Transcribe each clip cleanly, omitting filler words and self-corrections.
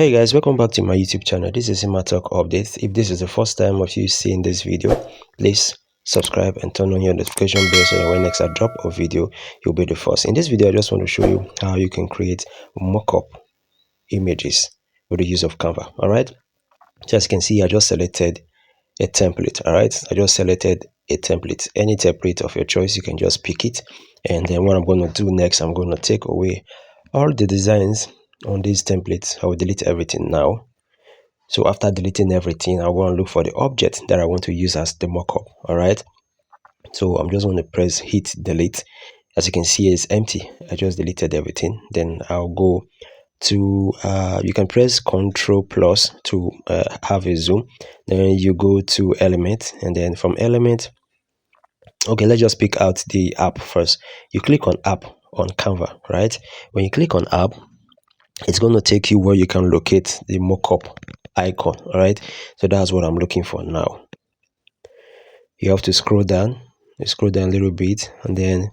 Hey guys, welcome back to my YouTube channel. This is Talk Updates. If this is the first time of you seeing this video, please subscribe and turn on your notification bell so that when next I drop a video, you'll be the first. In this video, I just want to show you how you can create mock-up images with the use of Canva. Alright, so as you can see, I just selected a template. Alright, I just selected a template. Any template of your choice, you can just pick it. And then what I'm going to do next, I'm going to take away all the designs on these templates. I will delete everything now. So after deleting everything, I want to look for the object that I want to use as the mockup. All right, so I'm just going to press hit delete. As you can see, it's empty. I just deleted everything. Then I'll go to you can press Ctrl plus to have a zoom. Then you go to element, and then from element, okay, let's just pick out the app first. You click on app on Canva, right? When you click on app, it's going to take you where you can locate the mockup icon. All right, so that's what I'm looking for now. You have to scroll down, a little bit, and then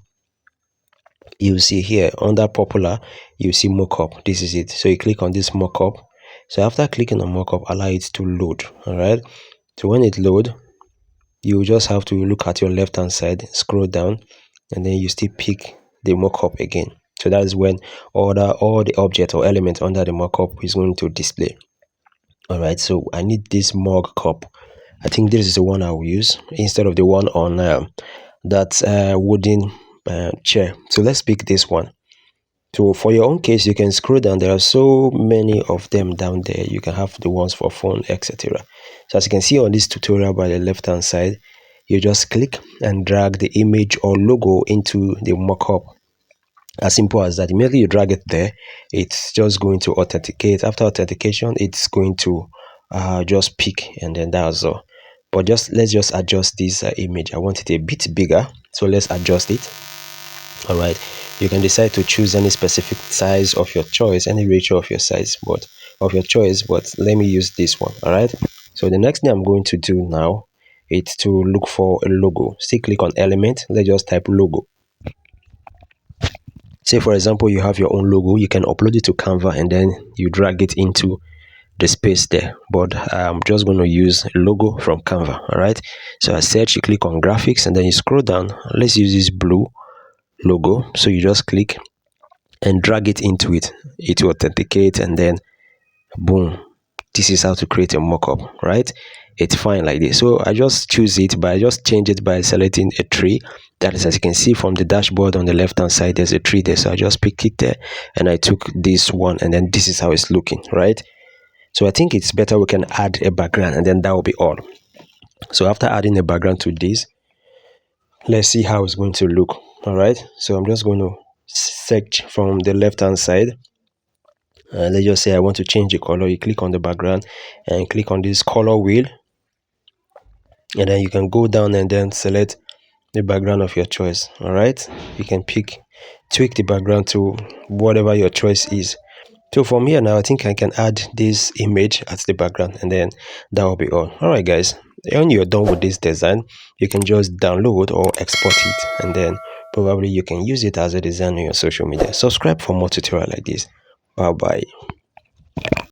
you see here under popular, you see mockup. This is it. So you click on this mockup. So after clicking on mockup, allow it to load. All right, so when it load, you just have to look at your left hand side, scroll down, and then you still pick the mockup again. So that is when all the object or element under the mockup is going to display. All right, so I need this mug cup. I think this is the one I will use instead of the one on that wooden chair. So let's pick this one. So for your own case, you can scroll down. There are so many of them down there. You can have the ones for phone, etc. So as you can see on this tutorial by the left hand side, you just click and drag the image or logo into the mockup. As simple as that. Immediately you drag it there, it's just going to authenticate. After authentication, it's going to just pick, and then that's all. But let's just adjust this image. I want it a bit bigger, so let's adjust it. All right, you can decide to choose any specific size of your choice, any ratio of your size, but of your choice. But let me use this one. All right, so the next thing I'm going to do now is to look for a logo. Still click on element. Let's just type logo. Say for example, you have your own logo, you can upload it to Canva and then you drag it into the space there. But I'm just going to use a logo from Canva. All right, so I search, you click on graphics, and then you scroll down. Let's use this blue logo. So you just click and drag it into it. It will authenticate, and then boom, this is how to create a mockup, right? It's fine like this. So I just choose it by just change it by selecting a tree. That is, as you can see from the dashboard on the left hand side, there's a tree there. So I just picked it there and I took this one, and then this is how it's looking, right? So I think it's better we can add a background, and then that will be all. So after adding a background to this, let's see how it's going to look. All right, so I'm just going to search from the left hand side. Let's just say I want to change the color. You click on the background and click on this color wheel, and then you can go down and then select the background of your choice. All right, you can tweak the background to whatever your choice is. So from here now, I think I can add this image as the background, and then that will be all. All right guys, when you're done with this design, you can just download or export it, and then probably you can use it as a design on your social media. Subscribe for more tutorial like this. Bye bye.